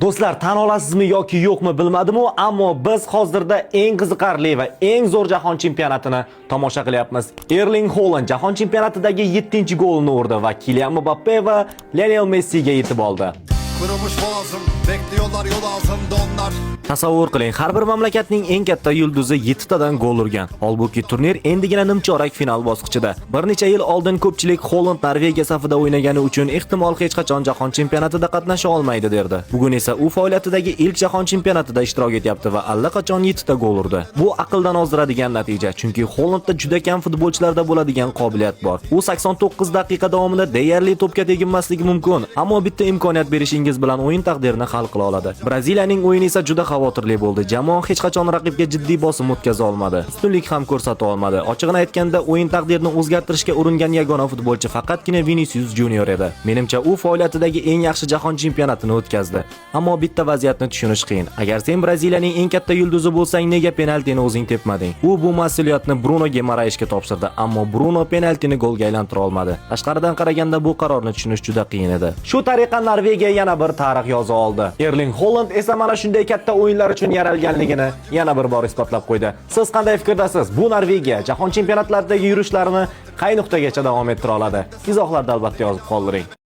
Do'stlar, tan olasizmi yoki yo'qmi bilmadim-u, ammo biz hozirda eng qiziqarli va eng zo'r jahon chempionatini tomosha qilyapmiz. Erling Haaland jahon chempionatidagi 7-golini urdi va Kylian Mbappe va Lionel Messiga yetib oldi. Kurumuş boğazım, bekliyorlar yol altında onlar. Tasavvur qiling, har bir mamlakatning eng katta yulduzi 7 tadan gol urgan. Holbuki turnir endigina nimchorak final bosqichida. Bir necha yil oldin ko'pchilik Haaland Norvegiya safida o'ynagani uchun ehtimol hech qachon jahon chempionatida qatnasha olmaydi derdi. Bugun esa u faoliyatidagi ilk jahon chempionatida ishtirok etyapti va allaqachon 7 ta gol urdi. Bu aqldan ozdiradigan natija, chunki Haalandda juda kam futbolchilarda bo'ladigan qobiliyat bor. U 89 daqiqa davomida deyarli to'pga teginmasligi mumkin, ammo bitta imkoniyat berishingiz bilan o'yin taqdirini hal qila oladi. Braziliyaning o'yini esa juda xavotirli bo'ldi. Jamoa hech qachon raqibga jiddiy bosim o'tkaza olmadi. Ustunlik ham ko'rsata olmadi. Ochig'ini aytganda, o'yin taqdirini o'zgartirishga uringan yagona futbolchi faqatgina Vinicius Junior edi. Menimcha, u faoliyatidagi eng yaxshi jahon chempionatini o'tkazdi. Ammo bitta vaziyatni tushunish qiyin. Agar sen Braziliyaning eng katta yulduzi bo'lsang, nega penaltini o'zing tepmading? U bu mas'uliyatni Bruno Guimaraesga topshirdi, ammo Bruno penaltini golga aylantira olmadi. Tashqaridan qaraganda bu qarorni tushunish juda qiyin edi. Shu tariqa Norvegiya yana bir tarix yoza oldi. Erling Haaland esa mana shunday katta o'yinlar uchun yaralganligini yana bir bor isbotlab qo'ydi. Siz qanday fikrdasiz? Bu Norvegiya jahon chempionatlaridagi yurishlarini qay nuqtagacha davom ettira oladi? Izohlarda albatta yozib qoldiring.